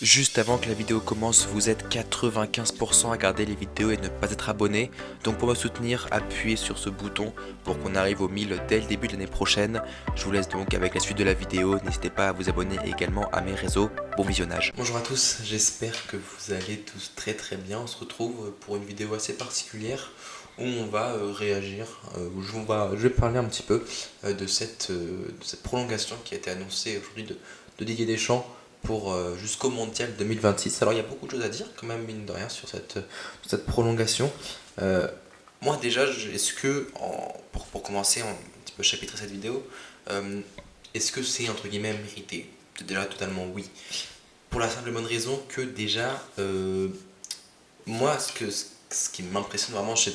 Juste avant que la vidéo commence, vous êtes 95% à regarder les vidéos et ne pas être abonné. Donc pour me soutenir, appuyez sur ce bouton pour qu'on arrive aux 1000 dès le début de l'année prochaine. Je vous laisse donc avec la suite de la vidéo. N'hésitez pas à vous abonner également à mes réseaux. Bon visionnage. Bonjour à tous, j'espère que vous allez tous très bien. On se retrouve pour une vidéo assez particulière où on va réagir, où je vais parler un petit peu de cette prolongation qui a été annoncée aujourd'hui de Didier Deschamps pour jusqu'au mondial 2026. Alors il y a beaucoup de choses à dire quand même, mine de rien, sur cette prolongation. Euh, Moi déjà, est-ce que, pour commencer, un petit peu chapitrer cette vidéo, est-ce que c'est entre guillemets mérité? Déjà totalement oui. Pour la simple et bonne raison que déjà, moi ce qui m'impressionne vraiment chez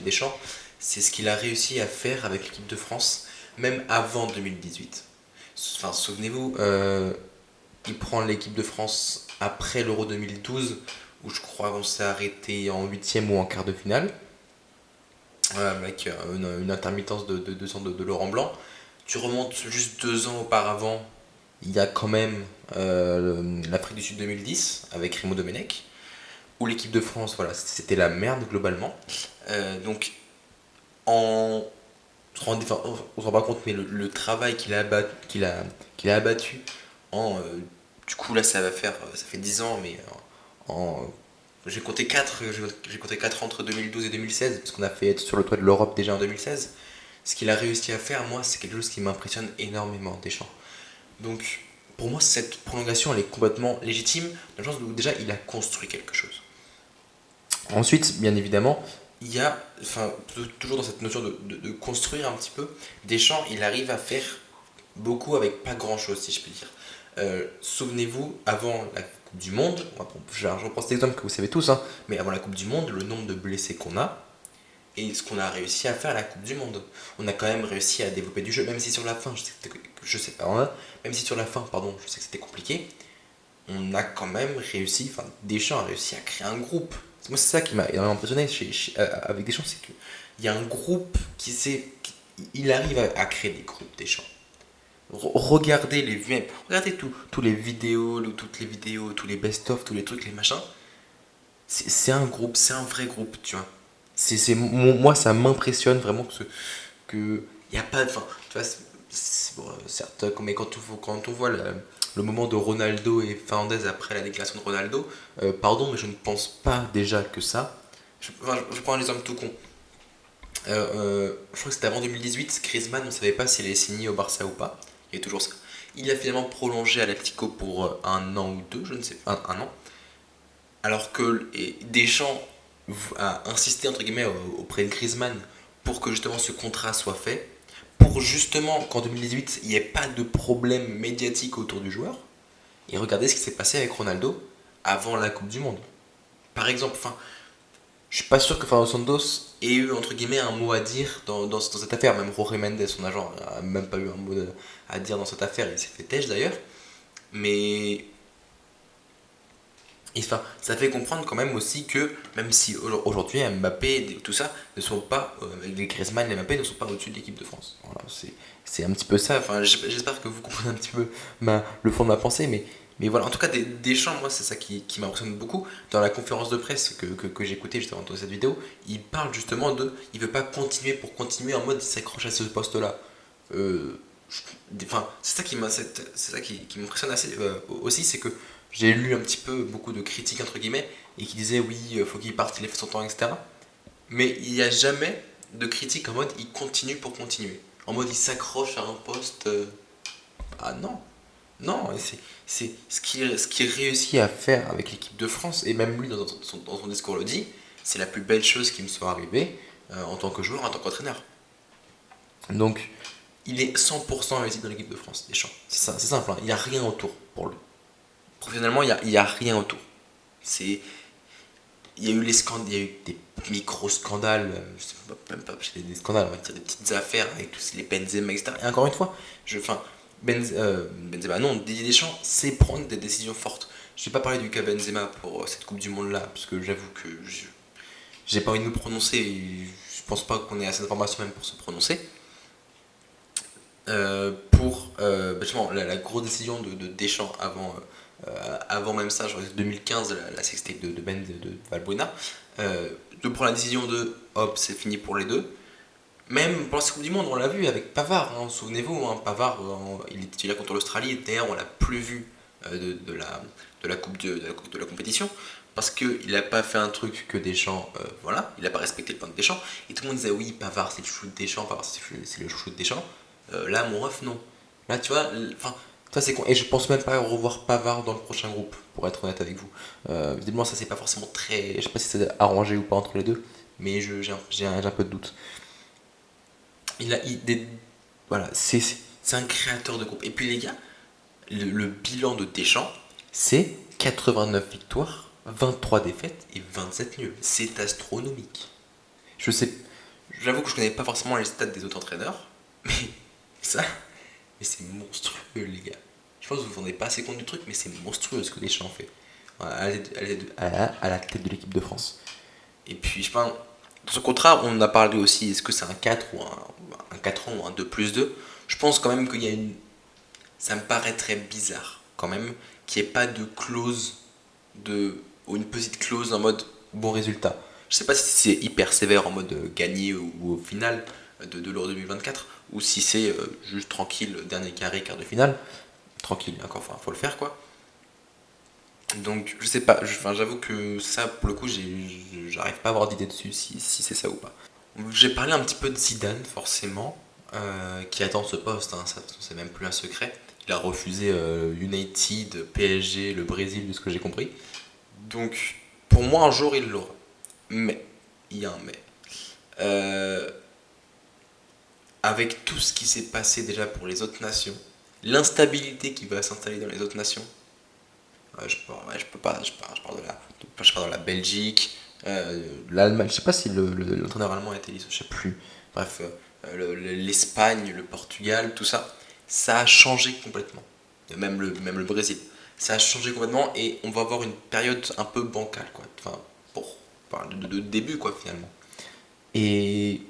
Deschamps, c'est ce qu'il a réussi à faire avec l'équipe de France, même avant 2018. Enfin, souvenez-vous, il prend l'équipe de France après l'Euro 2012, où je crois qu'on s'est arrêté en huitième ou en quart de finale, avec une intermittence de 2 ans de Laurent Blanc. Tu remontes juste 2 ans auparavant, il y a quand même l'Afrique du Sud 2010, avec Remo Domenech, où l'équipe de France, voilà, c'était la merde globalement. Donc, on on se rend pas compte, mais le travail qu'il a abattu en du coup là ça fait 10 ans, mais en j'ai compté 4 entre 2012 et 2016 parce qu'on a fait être sur le toit de l'Europe déjà en 2016. Ce qu'il a réussi à faire, moi, c'est quelque chose qui m'impressionne énormément, Deschamps. Donc pour moi, cette prolongation elle est complètement légitime dans le sens où déjà il a construit quelque chose. Ensuite, bien évidemment, il y a, enfin, toujours dans cette notion de construire un petit peu, Deschamps, il arrive à faire beaucoup avec pas grand chose, si je peux dire. Souvenez-vous, avant la Coupe du Monde, je reprends cet exemple que vous savez tous, hein, mais avant la Coupe du Monde, le nombre de blessés qu'on a et ce qu'on a réussi à faire à la Coupe du Monde. On a quand même réussi à développer du jeu, même si sur la fin, je sais pas, hein, même si sur la fin, pardon, je sais que c'était compliqué, on a quand même réussi, enfin Deschamps a réussi à créer un groupe. Moi c'est ça qui m'a énormément impressionné avec Deschamps, c'est qu'il y a un groupe il arrive à créer des groupes Deschamps. Regardez regardez tous les vidéos, toutes les vidéos, tous les best-of, tous les trucs, les machins. C'est un groupe, c'est un vrai groupe, tu vois. Moi ça m'impressionne vraiment que y a pas, enfin, tu vois, bon, certes, mais quand on voit le moment de Ronaldo et Fernandez après la déclaration de Ronaldo, pardon, mais je ne pense pas déjà que ça. Je prends un exemple tout con. Je crois que c'était avant 2018, Griezmann, on ne savait pas s'il allait signer au Barça ou pas. Il y a toujours ça. Il a finalement prolongé à l'Atlético pour un an ou deux, je ne sais pas, un an. Alors que Deschamps a insisté entre guillemets auprès de Griezmann pour que justement ce contrat soit fait, pour justement qu'en 2018 il n'y ait pas de problème médiatique autour du joueur. Et regardez ce qui s'est passé avec Ronaldo avant la Coupe du Monde. Par exemple, enfin, je suis pas sûr que Fernando Santos ait eu entre guillemets un mot à dire dans cette affaire. Même Jorge Mendes, son agent, a même pas eu un mot à dire dans cette affaire. Il s'est fait têche d'ailleurs. Mais enfin, ça fait comprendre quand même aussi que même si aujourd'hui Mbappé tout ça ne sont pas les Griezmann, les Mbappé ne sont pas au-dessus de l'équipe de France. Voilà, c'est un petit peu ça. Enfin, j'espère que vous comprenez un petit peu le fond de ma pensée, mais voilà. En tout cas, Deschamps, moi, c'est ça qui m'impressionne beaucoup. Dans la conférence de presse que j'ai écoutée juste avant de cette vidéo, il parle justement il veut pas continuer pour continuer en mode il s'accroche à ce poste-là. Euh, enfin, c'est ça qui m'impressionne assez aussi, c'est que j'ai lu un petit peu beaucoup de critiques entre guillemets et qui disaient oui, faut qu'il parte, il ait fait son temps, etc. Mais il n'y a jamais de critique en mode il continue pour continuer. En mode il s'accroche à un poste. Ah non, non, c'est ce qu'il réussit à faire avec l'équipe de France, et même lui dans son discours le dit, c'est la plus belle chose qui me soit arrivée en tant que joueur, en tant qu'entraîneur. Donc il est 100% investi dans l'équipe de France, Deschamps. C'est simple, hein, il n'y a rien autour pour lui. Professionnellement, il y a rien autour. C'est, il y a eu les scandales, il y a eu des micro-scandales, je sais même pas, des scandales, on va dire des petites affaires avec tous les Benzema, etc. Et encore une fois, Benzema, non, Didier Deschamps sait prendre des décisions fortes. Je vais pas parler du cas Benzema pour cette Coupe du Monde là, parce que j'avoue que j'ai pas envie de me prononcer, et je pense pas qu'on ait assez d'informations même pour se prononcer. Justement la grosse décision de Deschamps avant même ça, genre 2015, la sextape de Ben de Valbuena, de prendre la décision de hop, c'est fini pour les deux. Même pour la Coupe du Monde, on l'a vu avec Pavard, hein, souvenez-vous, hein, Pavard, il est titulaire contre l'Australie, d'ailleurs on l'a plus vu de la compétition, parce qu'il n'a pas fait un truc que Deschamps, voilà, il n'a pas respecté le plan de Deschamps, et tout le monde disait oui, Pavard c'est le chouchou de Deschamps, Pavard c'est le chouchou de Deschamps. Là, mon ref, non. Là, tu vois, enfin, ça c'est con. Et je pense même pas revoir Pavard dans le prochain groupe, pour être honnête avec vous. Évidemment, ça c'est pas forcément très. Je sais pas si c'est arrangé ou pas entre les deux, mais j'ai un peu de doute. Voilà, c'est un créateur de groupe. Et puis les gars, le bilan de Deschamps, c'est 89 victoires, 23 défaites et 27 nuls. C'est astronomique. Je sais, j'avoue que je connais pas forcément les stats des autres entraîneurs, mais ça, mais c'est monstrueux les gars. Je pense que vous vous rendez pas assez compte du truc, mais c'est monstrueux ce que Deschamps fait à la tête de l'équipe de France. Et puis je pense, dans ce contrat, on a parlé aussi, est-ce que c'est un 4 ou un 4 ans ou un 2+2. Je pense quand même qu'il y a une. Ça me paraît très bizarre quand même qu'il n'y ait pas de clause ou une petite clause en mode bon résultat. Je sais pas si c'est hyper sévère en mode gagné ou au final de l'Euro 2024 ou si c'est juste tranquille, dernier carré, quart de finale. Tranquille, encore, enfin, faut le faire quoi. Donc je sais pas, j'avoue que ça pour le coup j'arrive pas à avoir d'idée dessus si c'est ça ou pas. J'ai parlé un petit peu de Zidane forcément, qui attend ce poste, hein, ça c'est même plus un secret. Il a refusé United, PSG, le Brésil de ce que j'ai compris. Donc pour moi un jour il l'aura. Mais, il y a un mais. Euh, avec tout ce qui s'est passé déjà pour les autres nations, l'instabilité qui va s'installer dans les autres nations, je peux pas, je pars de la Belgique, l'Allemagne, je sais pas si l'entraîneur allemand a été licencié, je sais plus. Bref, l'Espagne, le Portugal, tout ça, ça a changé complètement. Même le Brésil. Ça a changé complètement et on va avoir une période un peu bancale, quoi. Enfin, pour parler de début, quoi, finalement. Et,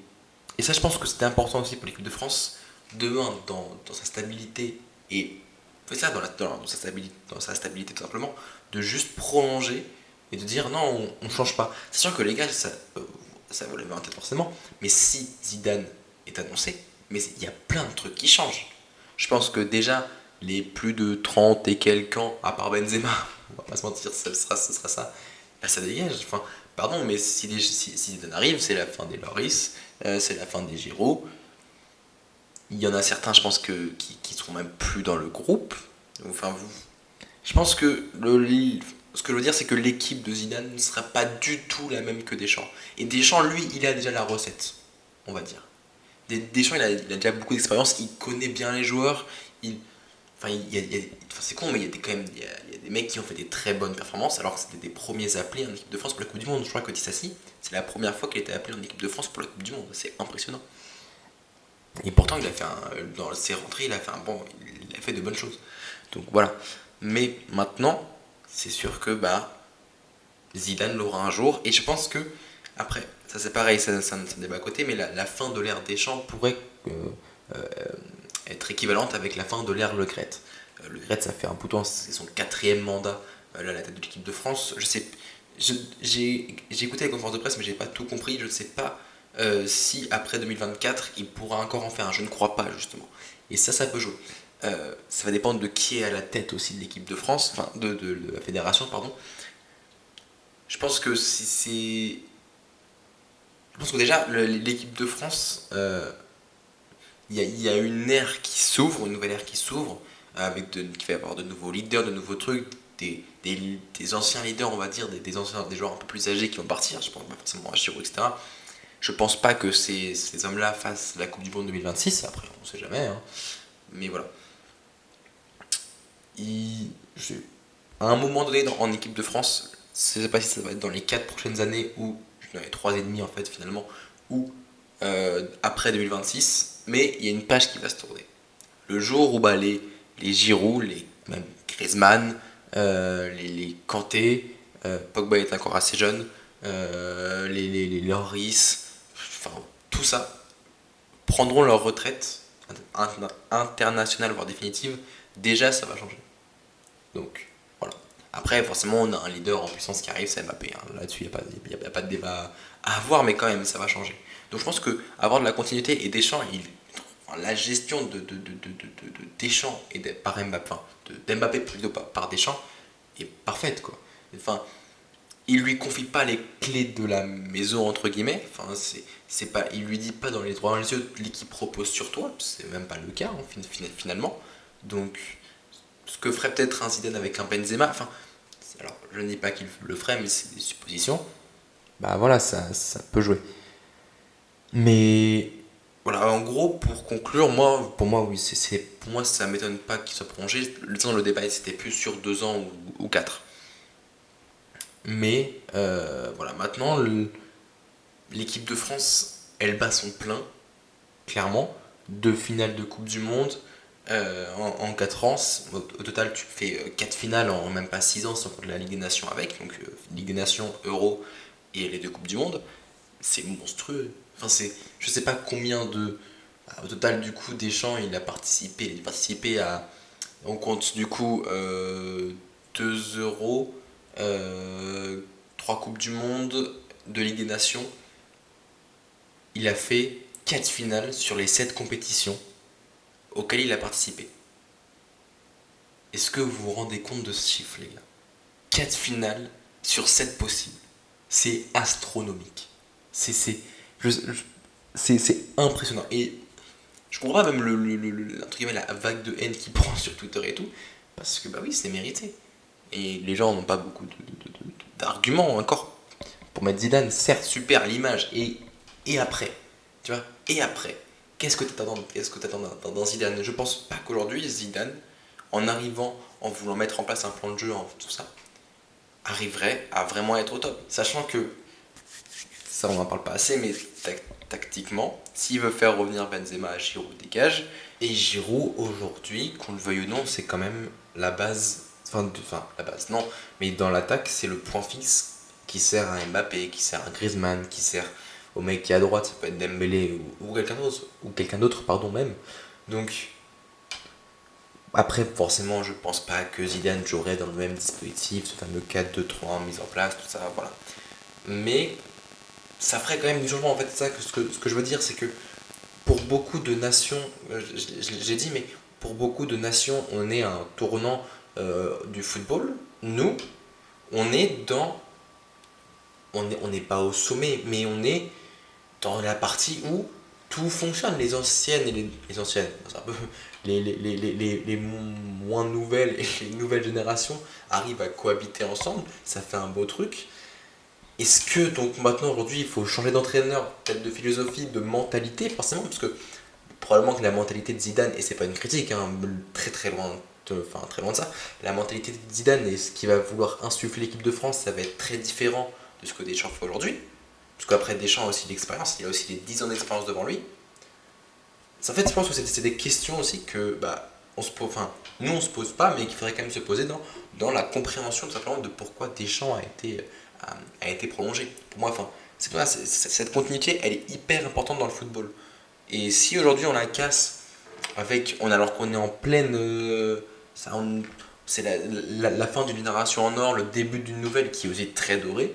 et ça, je pense que c'était important aussi pour l'équipe de France, de un, dans sa stabilité et fait ça dans sa stabilité tout simplement, de juste prolonger et de dire non, on change pas. C'est sûr que les gars, ça vous l'avez en tête forcément, mais si Zidane est annoncé, mais il y a plein de trucs qui changent. Je pense que déjà, les plus de 30 et quelques ans, à part Benzema, on va pas se mentir, ce sera ça, là, ça dégage. Enfin, pardon, mais si Zidane arrive, c'est la fin des Loris, c'est la fin des Giroud, il y en a certains, je pense, qui seront même plus dans le groupe. Enfin, je pense que ce que je veux dire, c'est que l'équipe de Zidane ne sera pas du tout la même que Deschamps. Et Deschamps, lui, il a déjà la recette, on va dire. Deschamps, il a déjà beaucoup d'expérience, il connaît bien les joueurs. Enfin, c'est con, mais il y a des mecs qui ont fait des très bonnes performances, alors que c'était des premiers appelés en équipe de France pour la Coupe du Monde. Je crois que Tissassi, c'est la première fois qu'il était appelé en équipe de France pour la Coupe du Monde. C'est impressionnant. Et pourtant, dans ses rentrées, il a fait de bonnes choses. Donc voilà. Mais maintenant, c'est sûr que Zidane l'aura un jour. Et je pense que, après, ça c'est pareil, c'est un débat à côté, mais la fin de l'ère Deschamps pourrait euh, être équivalente avec la fin de l'ère Le Gret. Le Gret, ça fait un bout de temps, c'est son quatrième mandat là, à la tête de l'équipe de France. J'ai écouté les conférences de presse, mais j'ai pas tout compris. Je ne sais pas si après 2024, il pourra encore en faire un. Je ne crois pas, justement. Et ça peut jouer. Ça va dépendre de qui est à la tête aussi de l'équipe de France, enfin de la fédération, pardon. Je pense que je pense que déjà, l'équipe de France, il y a une ère qui s'ouvre, une nouvelle ère qui s'ouvre, qui va y avoir de nouveaux leaders, de nouveaux trucs, des anciens leaders, on va dire, des joueurs un peu plus âgés qui vont partir, je pense pas forcément à Giroud, etc. Je pense pas que ces hommes-là fassent la Coupe du Monde 2026, après on sait jamais, hein. Mais voilà. Il, je- à un moment donné en équipe de France, je sais pas si ça va être dans les 4 prochaines années ou dans les 3 et demi en fait finalement, ou après 2026, mais il y a une page qui va se tourner. Le jour où les Giroud, même Griezmann, les Kanté, Pogba est encore assez jeune, les Lloris, enfin tout ça, prendront leur retraite internationale, voire définitive, déjà ça va changer. Donc voilà. Après, forcément, on a un leader en puissance qui arrive, c'est Mbappé. Hein. Là-dessus, il n'y a, pas de débat à avoir, mais quand même, ça va changer. Donc je pense que avoir de la continuité et Deschamps, enfin, la gestion de Deschamps et par Mbappé, enfin, d'Mbappé plutôt par Deschamps est parfaite, quoi. Enfin, il lui confie pas les clés de la maison entre guillemets. Enfin, c'est pas, il lui dit pas dans les droits dans les yeux l'équipe repose sur toi. C'est même pas le cas hein, finalement. Donc, ce que ferait peut-être un Zidane avec un Benzema. Enfin, alors je ne dis pas qu'il le ferait, mais c'est des suppositions. Bah voilà, ça peut jouer. Mais voilà, en gros, pour conclure, pour moi, oui, pour moi, ça m'étonne pas qu'il soit prolongé. Le débat, c'était plus sur 2 ans ou 4. Mais voilà, maintenant, l'équipe de France, elle bat son plein, clairement. 2 finales de Coupe du Monde en 4 ans. Au total, tu fais 4 finales en même pas 6 ans, sans compter la Ligue des Nations avec. Donc, Ligue des Nations, Euro et les 2 Coupes du Monde. C'est monstrueux. Enfin, je sais pas combien de. Au total, du coup, Deschamps, il a participé à. On compte du coup 2 euros, 3 Coupes du Monde, 2 Ligue des Nations. Il a fait 4 finales sur les 7 compétitions auxquelles il a participé. Est-ce que vous vous rendez compte de ce chiffre, les gars? 4 finales sur 7 possibles. C'est astronomique. C'est c'est impressionnant. Et je comprends pas même entre guillemets, la vague de haine qu'il prend sur Twitter et tout. Parce que bah oui, c'est mérité. Et les gens n'ont pas beaucoup d'arguments encore pour mettre Zidane. Certes, super l'image. Et après, tu vois, et après, qu'est-ce que t'attends dans Zidane? Je pense pas qu'aujourd'hui Zidane, en arrivant, en voulant mettre en place un plan de jeu, en tout ça, arriverait à vraiment être au top. Sachant que, ça on n'en parle pas assez, mais tactiquement, s'il veut faire revenir Benzema, Giroud dégage. Et Giroud, aujourd'hui, qu'on le veuille ou non, c'est quand même la base. Enfin, la base, non. Mais dans l'attaque, c'est le point fixe qui sert à Mbappé, qui sert à Griezmann, qui sert au mec qui est à droite, ça peut être Dembélé ou quelqu'un d'autre, pardon, même. Donc, après, forcément, je pense pas que Zidane jouerait dans le même dispositif, ce fameux 4-2-3 mis en place, tout ça, voilà. Mais ça ferait quand même du changement. En fait, ça, ce que je veux dire, c'est que pour beaucoup de nations, j'ai dit, mais pour beaucoup de nations, on est à un tournant du football. Nous, on est dans. On n'est pas au sommet, mais on est dans la partie où tout fonctionne. Les anciennes et les anciennes, c'est un peu, les moins nouvelles et les nouvelles générations arrivent à cohabiter ensemble. Ça fait un beau truc. Est-ce que donc maintenant aujourd'hui il faut changer d'entraîneur, peut-être de philosophie, de mentalité forcément, parce que probablement que la mentalité de Zidane, et c'est pas une critique, hein, très loin, enfin très loin de ça, la mentalité de Zidane et ce qu'il va vouloir insuffler l'équipe de France, ça va être très différent de ce que Deschamps fait aujourd'hui, parce qu'après Deschamps a aussi l'expérience, il a aussi les 10 ans d'expérience devant lui. En fait, je pense que c'est des questions aussi que bah, nous on se pose pas, mais qu'il faudrait quand même se poser dans la compréhension tout simplement de pourquoi Deschamps a été prolongé. Pour moi, enfin, cette continuité, elle est hyper importante dans le football. Et si aujourd'hui on la casse alors qu'on est en pleine, c'est la fin d'une génération en or, le début d'une nouvelle qui est aussi très dorée,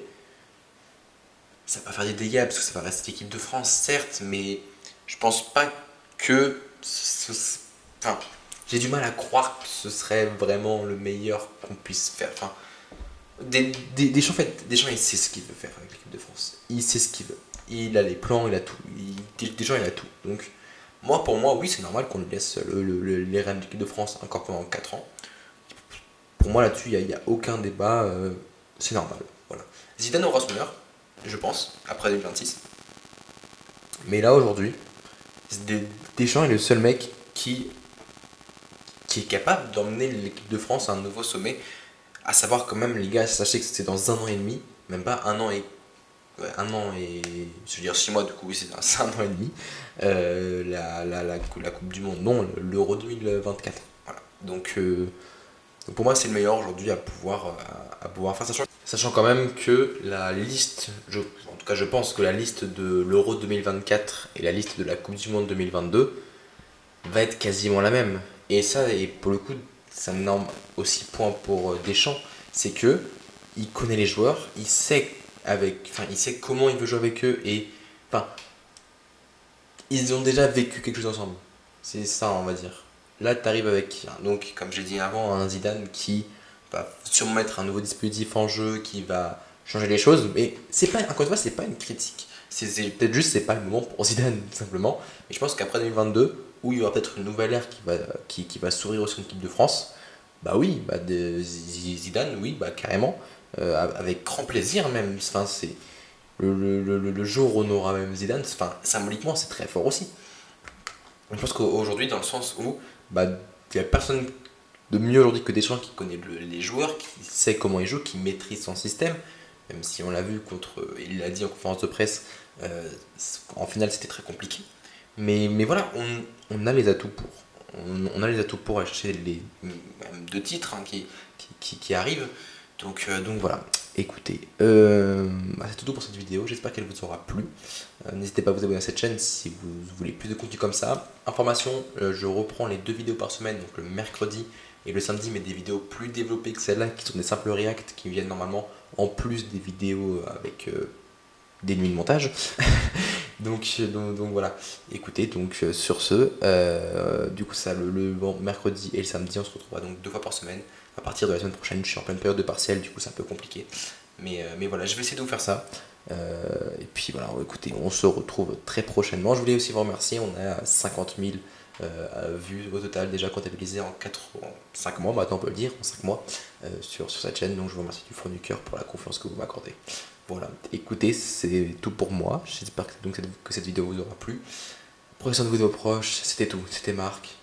ça va pas faire des dégâts parce que ça va rester l'équipe de France, certes, mais je pense pas que, enfin, j'ai du mal à croire que ce serait vraiment le meilleur qu'on puisse faire. Enfin, Deschamps, en fait, Deschamps, il sait ce qu'il veut faire avec l'équipe de France. Il sait ce qu'il veut. Il a les plans, il a tout. Deschamps, il a tout. Donc, pour moi, oui, c'est normal qu'on lui laisse les rênes de l'équipe de France encore pendant 4 ans. Pour moi, là-dessus, il n'y a aucun débat. C'est normal. Voilà. Zidane aura son heure, je pense, après 2026. Mais là, aujourd'hui, Deschamps est le seul mec qui est capable d'emmener l'équipe de France à un nouveau sommet. À savoir quand même, les gars, sachez que c'est dans 1 an et demi, même pas 1 an et. Ouais, 1 an et. Je veux dire 6 mois, du coup, oui, c'est 1 an et demi. La Coupe du Monde, non, l'Euro 2024. Voilà. Donc pour moi, c'est le meilleur aujourd'hui à pouvoir faire. Sachant quand même que la liste, en tout cas, je pense que la liste de l'Euro 2024 et la liste de la Coupe du Monde 2022 va être quasiment la même. Et ça, et pour le coup, ça me norme aussi point pour Deschamps, c'est que il connaît les joueurs, il sait comment il veut jouer avec eux et enfin, ils ont déjà vécu quelque chose ensemble. C'est ça, on va dire. Là, tu arrives avec, donc, comme j'ai dit avant, un Zidane qui va sûrement mettre un nouveau dispositif en jeu, qui va changer les choses. Mais c'est pas, encore une fois, c'est pas une critique. Peut-être juste, c'est pas le moment pour Zidane, tout simplement. Et je pense qu'après 2022, où il y aura peut-être une nouvelle ère qui va s'ouvrir aussi en équipe de France, bah oui, Zidane, oui, bah carrément, avec grand plaisir même. Enfin, c'est le jour où on aura même Zidane, enfin, symboliquement, c'est très fort aussi. Je pense qu'aujourd'hui, dans le sens où bah, il n'y a personne de mieux aujourd'hui que Deschamps qui connaît les joueurs, qui sait comment ils jouent, qui maîtrise son système, même si on l'a vu il l'a dit en conférence de presse, en finale c'était très compliqué. Mais voilà, on a les atouts pour. On a les atouts pour acheter les même deux titres qui arrivent. Donc voilà, écoutez, c'est tout pour cette vidéo, j'espère qu'elle vous aura plu. N'hésitez pas à vous abonner à cette chaîne si vous voulez plus de contenu comme ça. Information, je reprends les 2 vidéos par semaine, donc le mercredi et le samedi, mais des vidéos plus développées que celles-là, qui sont des simples reacts, qui viennent normalement en plus des vidéos avec des nuits de montage. donc voilà, écoutez, sur ce, du coup ça le mercredi et le samedi, on se retrouvera donc 2 fois par semaine. À partir de la semaine prochaine, je suis en pleine période de partiel, du coup c'est un peu compliqué. Mais voilà, je vais essayer de vous faire ça. Et puis voilà, écoutez, on se retrouve très prochainement. Je voulais aussi vous remercier, on a 50 000 vues au total déjà comptabilisées en 5 mois, maintenant on peut le dire, en 5 mois sur cette chaîne. Donc je vous remercie du fond du cœur pour la confiance que vous m'accordez. Voilà, écoutez, c'est tout pour moi. J'espère que cette vidéo vous aura plu. Prenez soin de vous et de vos proches. C'était tout, c'était Marc.